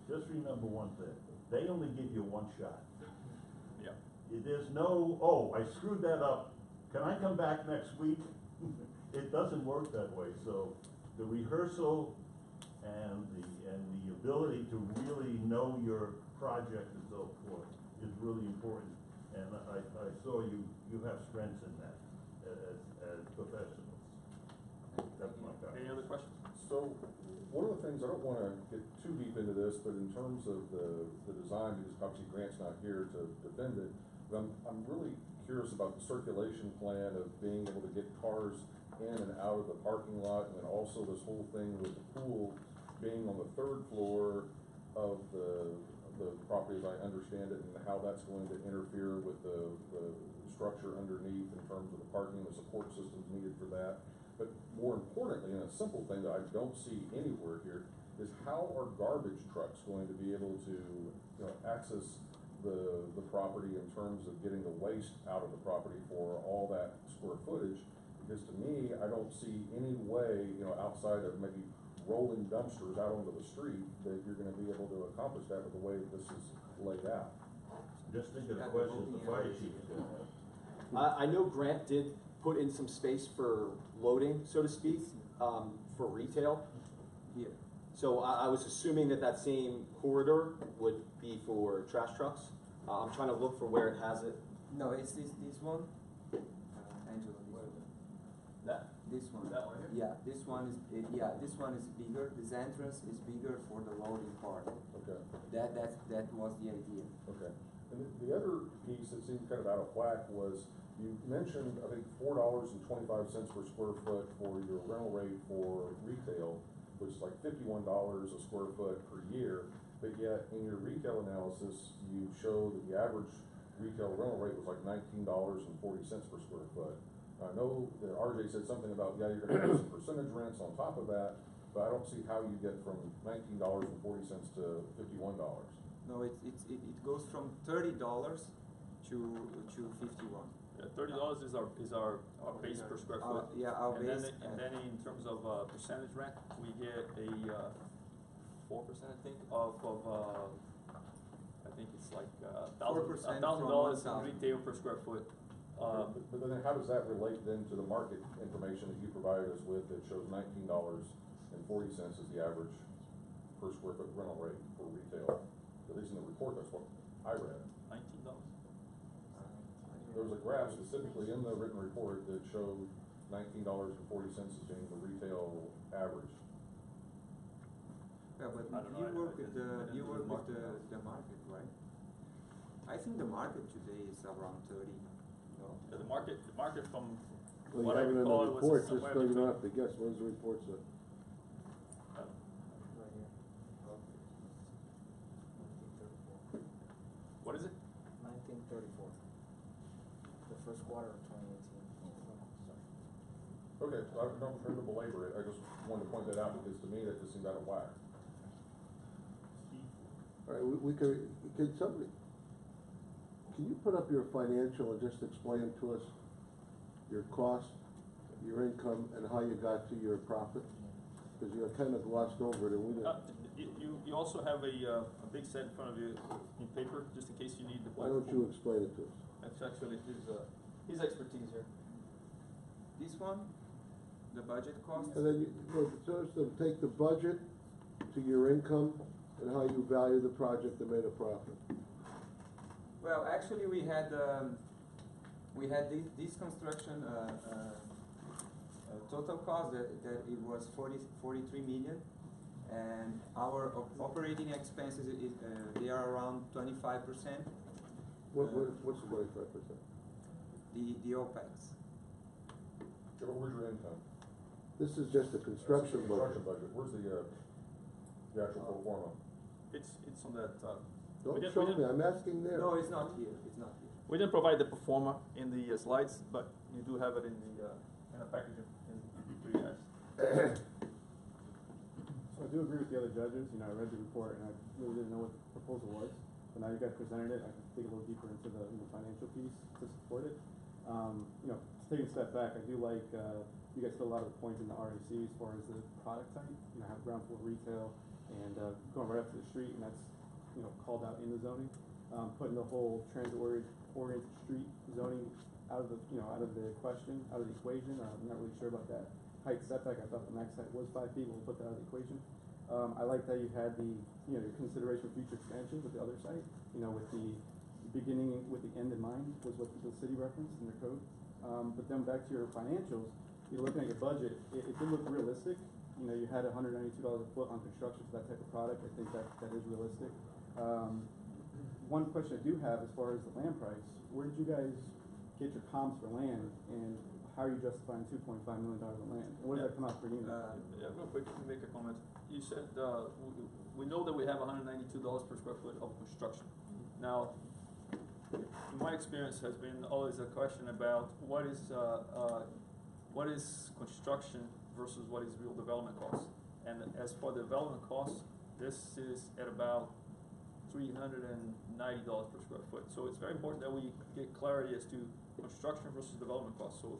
just remember one thing: they only give you one shot. Yeah. There's no, oh, I screwed that up, can I come back next week? It doesn't work that way. So the rehearsal and the ability to really know your project and so forth is really important. And I saw you have strengths in that as professionals. That's my comment. Any other questions? So, one of the things, I don't wanna get too deep into this, but in terms of the design, because obviously Grant's not here to defend it, but I'm really curious about the circulation plan of being able to get cars in and out of the parking lot, and then also this whole thing with the pool being on the 3rd floor of the property, as I understand it, and how that's going to interfere with the structure underneath in terms of the parking and the support systems needed for that. But more importantly, and a simple thing that I don't see anywhere here, is how are garbage trucks going to be able to, access the property in terms of getting the waste out of the property for all that square footage? Because to me, I don't see any way, outside of maybe rolling dumpsters out onto the street, that you're gonna be able to accomplish that with the way this is laid out. Just think of the questions the fire chief is gonna have. I know Grant did put in some space for loading, so to speak, for retail. Here. So I was assuming that same corridor would be for trash trucks. I'm trying to look for where it has it. No, it's this one. Angela, this one. That one here? Yeah, this one is bigger. This entrance is bigger for the loading part. Okay. That was the idea. Okay. And the other piece that seemed kind of out of whack was you mentioned, I think, $4.25 per square foot for your rental rate for retail, which is like $51 a square foot per year. But yet, in your retail analysis, you show that the average retail rental rate was like $19.40 per square foot. I know that RJ said something about, yeah, you're gonna have some percentage rents on top of that, but I don't see how you get from $19.40 to $51. No, it goes from $30 to 51. Yeah, $30 is our base per square foot. Yeah, our And base. then, and then in terms of percentage rent, we get a 4%, I think, of I think it's like $1,000 in retail per square foot. But then how does that relate then to the market information that you provided us with that shows $19.40 is the average per square foot rental rate for retail? At least in the report, that's what I read. $19. There was a graph specifically in the written report that showed $19.40 as being the retail average. Yeah, but I don't know, you work I with didn't the do the market the market, right? I think the market today is around 30. No? Yeah, the market from Well, you what I have it in the recall, it report, was just somewhere so you between. don't have to guess, what does the report say? Right here. What is it? 1934. The first quarter of 2018. Sorry. Okay, so I don't try to belabor it, I just wanted to point that out because to me that just seemed out of whack. All right, we could, can you put up your financial and just explain to us your cost, your income, and how you got to your profit? Because you kind of glossed over it and we didn't. You also have a big set in front of you in paper, just in case you need the. Why don't you explain it to us? That's actually his expertise here. This one, the budget cost. And then take the budget to your income and how you value the project that made a profit. Well, actually, we had this construction total cost that it was 43 million, and our operating expenses they are around 25%. What's 25%? The OPEX. Yeah, but where's your income? This is just a construction budget. Where's the actual pro forma? It's on that. Don't we didn't- show we me, didn't- I'm asking there. No, it's not here. It's not here. We didn't provide the performa in the slides, but you do have it in the package for you guys. So I do agree with the other judges. I read the report and I really didn't know what the proposal was. But now you guys presented it, I can dig a little deeper into the financial piece to support it. Taking a step back, I do like, you guys put a lot of the points in the REC as far as the product type. Have ground floor retail and going right up to the street, and that's called out in the zoning. Putting the whole transit-oriented street zoning out of the question, out of the equation. I'm not really sure about that height setback. I thought the max height was 5 feet. We'll put that out of the equation. I like that you had the your consideration of future expansion with the other site. With the beginning with the end in mind was what the city referenced in the code. But then back to your financials, you're looking at your budget. It did look realistic. You had $192 a foot on construction for that type of product. I think that is realistic. One question I do have as far as the land price, where did you guys get your comps for land, and how are you justifying $2.5 million of land? And what does that come out per unit? Yeah, real quick, to make a comment. You said we know that we have $192 per square foot of construction. Now, in my experience, has been always a question about what is construction versus what is real development costs. And as for the development costs, this is at about $390 per square foot. So it's very important that we get clarity as to construction versus development costs. So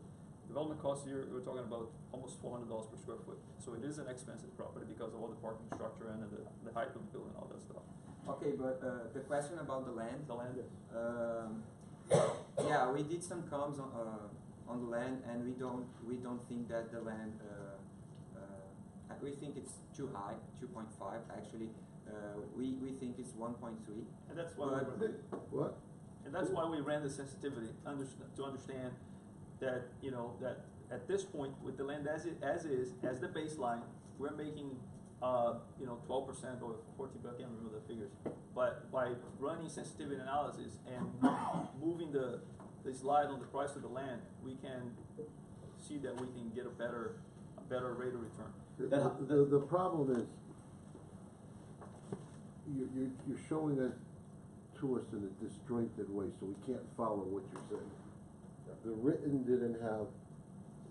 development costs here, we're talking about almost $400 per square foot. So it is an expensive property because of all the parking structure and the height of the building and all that stuff. Okay, but the question about the land. The land? Yeah, we did some comms on the land, and we don't think that the land. We think it's too high, 2.5 actually. We think it's 1.3. And that's why What? and that's why we ran the sensitivity to understand that, you know, that at this point with the land as the baseline, we're making 12% or 14, but I can't remember the figures. But by running sensitivity analysis and moving the slide on the price of the land, we can see that we can get a better rate of return. The problem is, you're showing it to us in a disjointed way, so we can't follow what you're saying. The written didn't have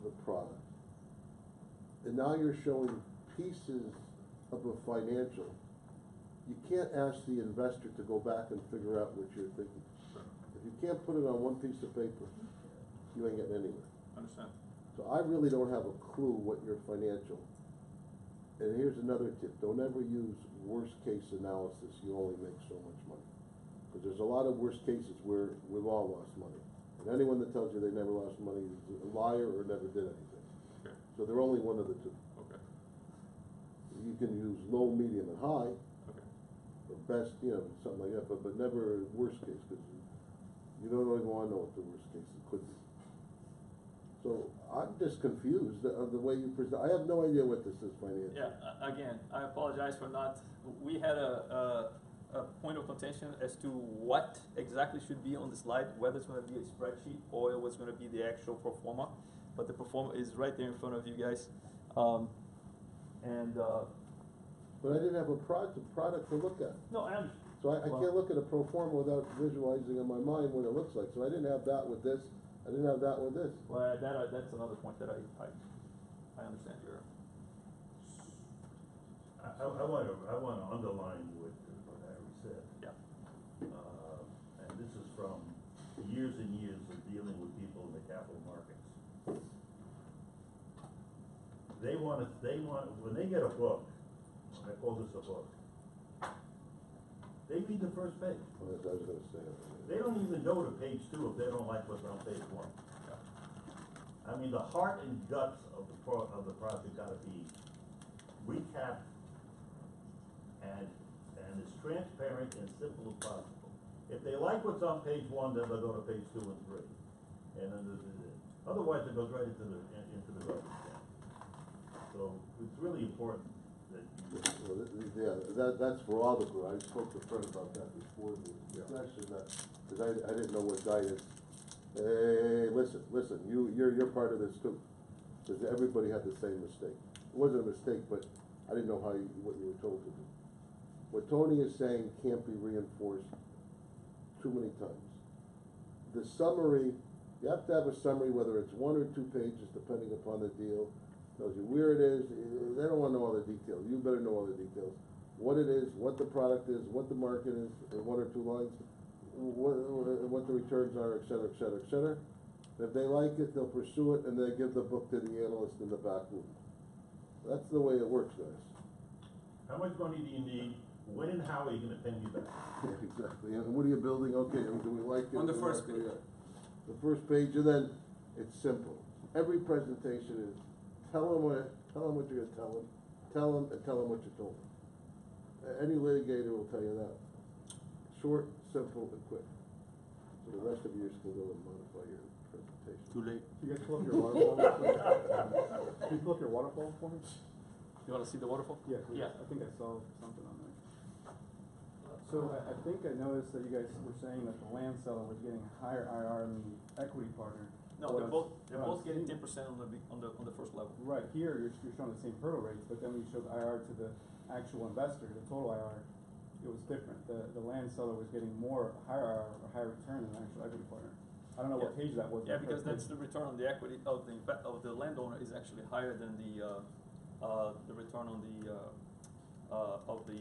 the product. And now you're showing pieces of a financial. You can't ask the investor to go back and figure out what you're thinking. If you can't put it on one piece of paper, you ain't getting anywhere. Understand? So I really don't have a clue what your financial. And here's another tip, don't ever use worst case analysis, you only make so much money. Because there's a lot of worst cases where we've all lost money. And anyone that tells you they never lost money is a liar or never did anything. Okay. So they're only one of the two. Okay. You can use low, medium, and high, Okay. or best, something like that, but never worst case, because you don't really want to know what the worst case could be. So I'm just confused of the way you present. I have no idea what this is financially. Yeah, again, I apologize for not, we had a point of contention as to what exactly should be on the slide, whether it's gonna be a spreadsheet or it was gonna be the actual pro forma, but the pro forma is right there in front of you guys. But I didn't have a product to look at. No, I understand. So I can't look at a pro forma without visualizing in my mind what it looks like. So I didn't have that with this, I didn't have that with this. Well, that's another point that I understand your. I wanna underline what Harry said. Yeah. And this is from years and years of dealing with people in the capital markets. They want, when they get a book, I call this a book, they read the first page. Well, that's what I was gonna say. They don't even go to page 2 if they don't like what's on page 1. I mean, the heart and guts of the project gotta be recapped and as transparent and simple as possible. If they like what's on page 1, then they'll go to page 2 and 3. And then otherwise it goes right into the garbage can. So it's really important that you. That's for all the group. I spoke to Fred about that before the session, because I didn't know what guidance. Hey, listen, you're part of this too. Because everybody had the same mistake. It wasn't a mistake, but I didn't know what you were told to do. What Tony is saying can't be reinforced too many times. The summary, you have to have a summary, whether it's 1 or 2 pages, depending upon the deal. Tells you where it is. They don't want to know all the details. You better know all the details. What it is, what the product is, what the market is, in 1 or 2 lines, what the returns are, et cetera, et cetera, et cetera. If they like it, they'll pursue it, and they give the book to the analyst in the back room. That's the way it works, guys. How much money do you need? When and how are you gonna pay me back? Yeah, exactly. And what are you building? Okay, do we like it? On the Do we first like it? page. The first page, and then it's simple. Every presentation is tell them what you're gonna tell them, and tell them what you told them. Any litigator will tell you that. Short, simple, and quick. So the rest of yours can go and modify your presentation. Too late. Can you guys pull up your waterfall? Can you pull up your waterfall for me? You wanna see the waterfall? Yeah, please. Yeah. I think I saw something on there. So I think I noticed that you guys were saying that the land seller was getting a higher IR than the equity partner. No, they're both getting 10% on the first level. Right, here you're showing the same hurdle rates, but then when you showed IR to the actual investor, the total IR, it was different. The land seller was getting higher IR or higher return than the actual equity partner. I don't know what page that was. Yeah, because that's the return on the equity of the landowner is actually higher than the the return on the, of the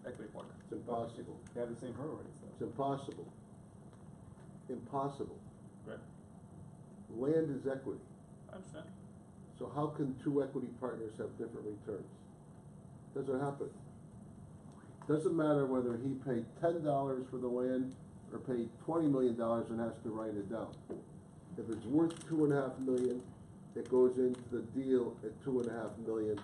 equity partner. It's impossible. They have the same hurdle rates It's though. impossible. Impossible. Right. Land is equity. I understand. So how can two equity partners have different returns? Doesn't happen. Doesn't matter whether he paid $10 for the land or paid $20 million and has to write it down. If it's worth $2.5 million, it goes into the deal at $2.5 million.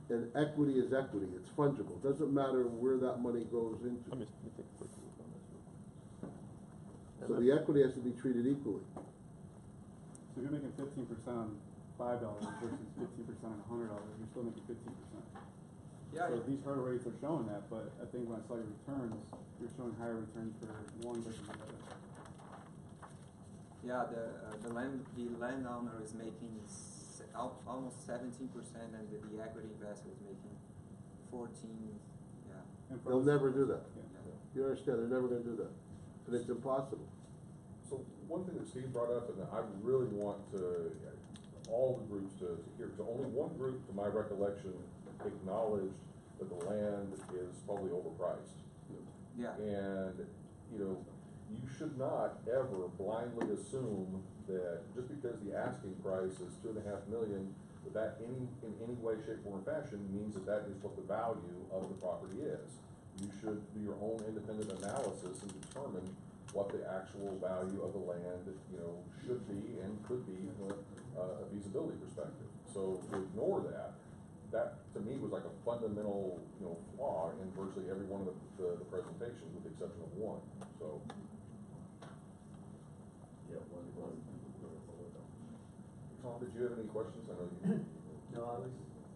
And equity is equity. It's fungible. Doesn't matter where that money goes into. Let me take a quick look on this. So the equity has to be treated equally. So if you're making 15% on $5 versus 15% on $100, you're still making 15%. Yeah, So these hurdle rates are showing that, but I think when I saw your returns, you're showing higher returns for one versus the other. yeah. The landowner is making almost 17%, and the equity investor is making 14. Yeah. And for They'll us- never do that. Yeah. You understand? They're never going to do that. And it's impossible. So one thing that Steve brought up, and I really want to, all the groups to hear, because only one group, to my recollection, acknowledged that the land is probably overpriced. Yeah. And, you know, you should not ever blindly assume that just because the asking price is $2.5 million, that in any way, shape, or fashion means that that is what the value of the property is. You should do your own independent analysis and determine what the actual value of the land, you know, should be and could be from a feasibility perspective. So to ignore that, that to me was like a fundamental, you know, flaw in virtually every one of the presentations, with the exception of one. So. Yeah, Tom, did you have any questions? I know you. No,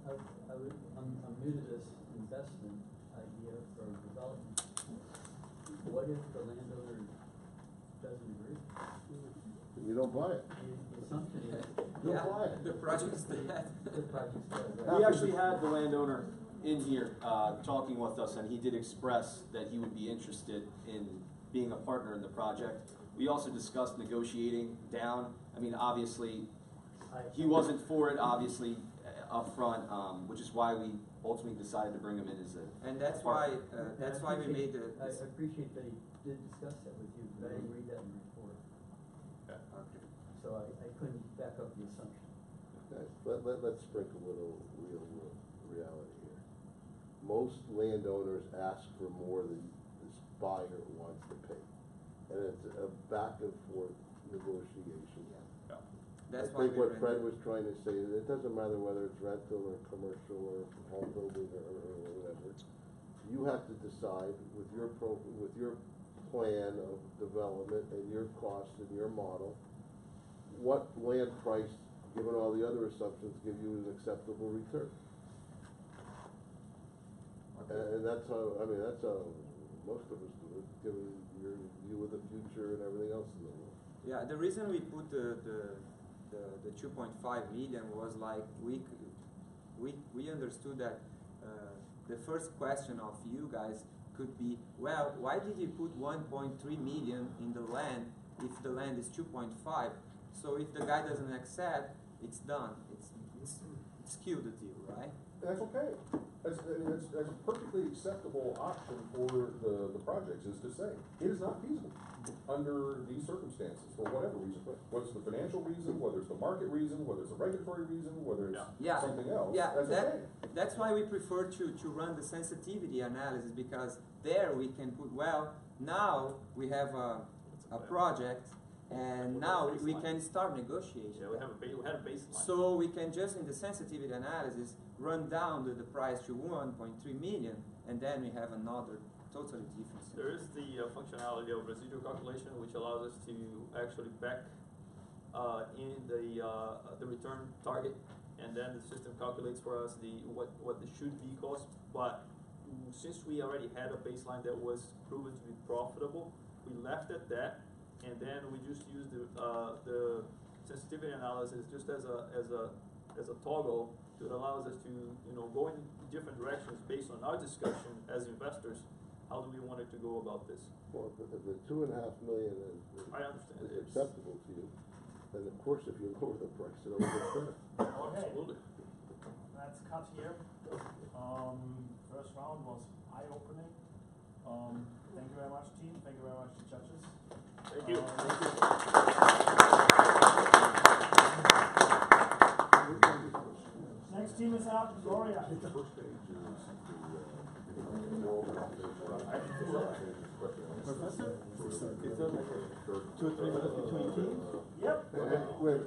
I'm new to this investment idea for development. What if the landowner doesn't agree? You don't buy it. The assumption is. Yeah, buy it. the project is dead. The project's dead, right? We actually had the landowner in here talking with us, and he did express that he would be interested in being a partner in the project. We also discussed negotiating down. I mean, obviously, he wasn't for it, obviously, up front, which is why we ultimately decided to bring him in as a And that's partner. why we made the. I appreciate that he did discuss that with you, but I didn't read that in the report, Okay. so I couldn't back up the assumption. Guys, let's sprinkle a little real reality here. Most landowners ask for more than this buyer wants to pay. And it's a back and forth negotiation. That's I why think we what Fred rented. was trying to say, that it doesn't matter whether it's rental or commercial or home building or whatever. You have to decide with your plan of development and your cost and your model, what land price, given all the other assumptions, give you an acceptable return. And that's how, I mean, that's how most of us do it, given your view of the future and everything else in the world. Yeah, the reason we put the 2.5 million was like we understood that the first question of you guys could be, well, why did you put 1.3 million in the land if the land is 2.5? So if the guy doesn't accept, it's done. It's killed the deal, right? That's okay. That's a perfectly acceptable option for the projects, is to say, it is not feasible under these circumstances, for whatever reason. Whether it's the financial reason, whether it's the market reason, whether it's a regulatory reason, whether it's something else, that's okay. That's why we prefer to run the sensitivity analysis, because there we can put, well, now we have a project, and now we can start negotiating. Yeah, we had a baseline. So we can just, in the sensitivity analysis, run down the price to 1.3 million, and then we have another totally different. There is the functionality of residual calculation, which allows us to actually back in the return target, and then the system calculates for us what the should be cost. But since we already had a baseline that was proven to be profitable, we left at that, and then we just used the sensitivity analysis just as a toggle that allows us to go in different directions based on our discussion as investors. How do we want it to go about this? Well, if the 2.5 million I understand. is acceptable to you, then of course if you lower the price, it'll get better. Absolutely. I Let's cut here. First round was eye-opening. Thank you very much, team. Thank you very much, judges. Thank you. Next team is out, Gloria. The first page is Professor, is there like a 2 or 3 minutes between teams? Yep. Wait,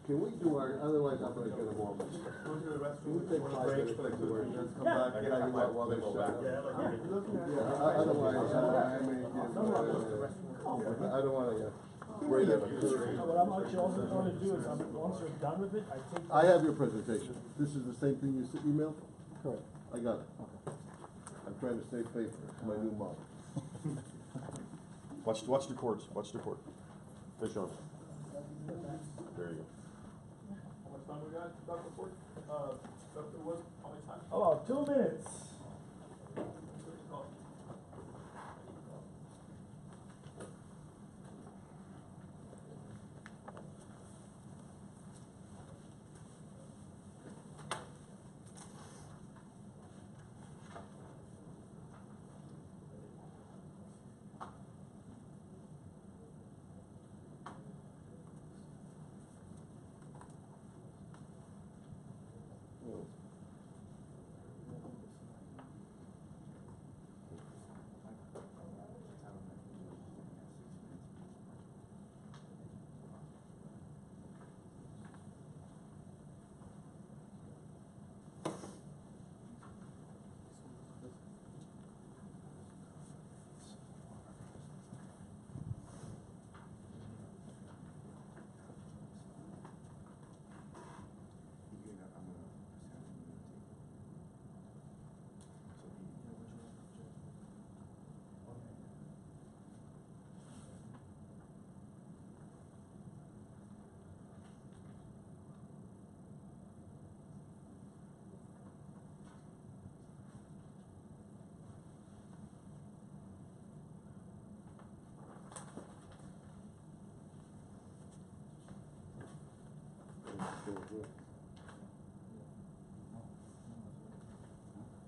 can we do our, otherwise I'm gonna get them all. Can we take 5 minutes to do it, just come back, get out while they're shut up? Yeah, otherwise, I may give, I don't wanna, wait at What I'm actually also going to do is, once you're done with it, I take. I have your presentation. This is the same thing you emailed? Correct. I got it. I'm trying to save paper. It's my new model. Watch the cords, watch the cord. Fish on. There you go. How much time we got, Dr. Ford? Dr. Wood, how much time? About 2 minutes.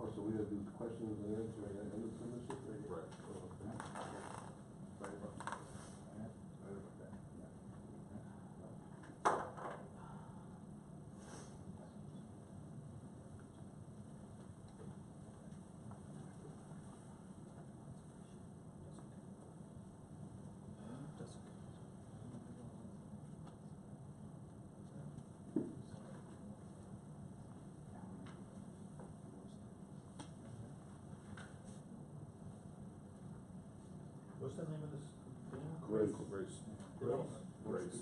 Oh, so we gotta do questions and answers and the submission? Right. What's the name of this thing? Grace. Grace. Grace.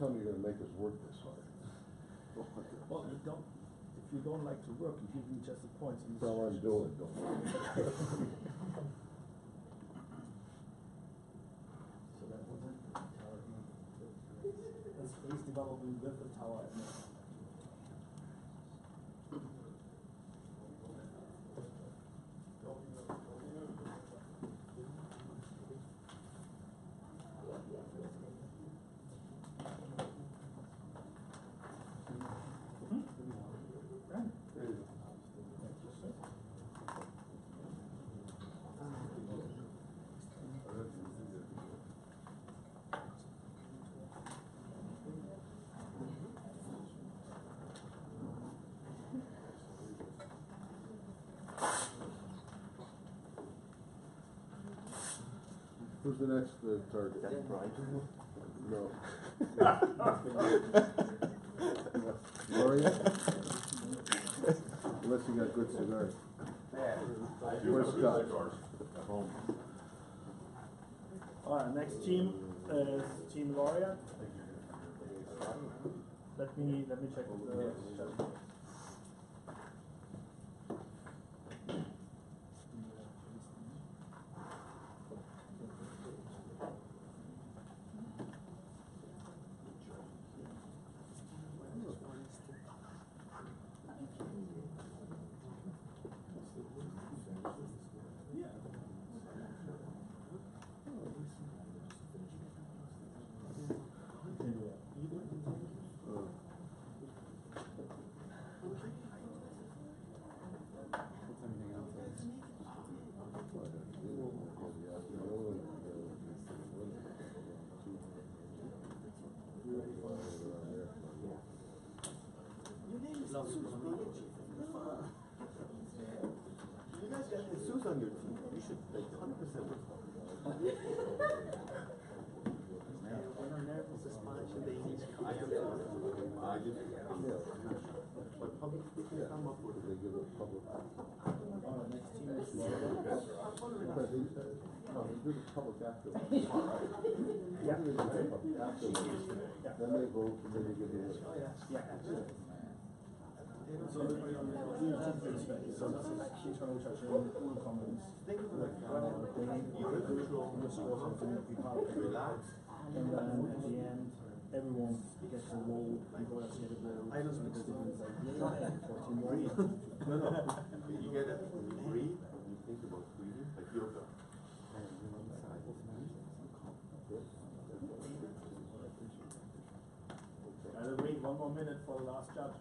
Tell me you're gonna make us work this hard. Well, you don't, if you don't like to work, you give me just the points. That's all I'm doing, don't worry. So that wasn't tower E. That's space development with the tower at night. Who's the next target? No. Gloria? Unless you got good cigars. Where's Scott? Alright, next team is Team Laureate. Let me check the chat. You guys got Jesus on your team. You should take 100% with But public speaking come up with they give a public. Next team is because they do the public afterwards. Yeah. Afterwards. Then they vote and then they give the answer. So everybody on the internal touching all comments. And then at the end, everyone gets a roll and go outside the roll. I just make statements like, REE. No. You get it? REE, you think about reading, like your job. I'll wait one more minute for the last judge.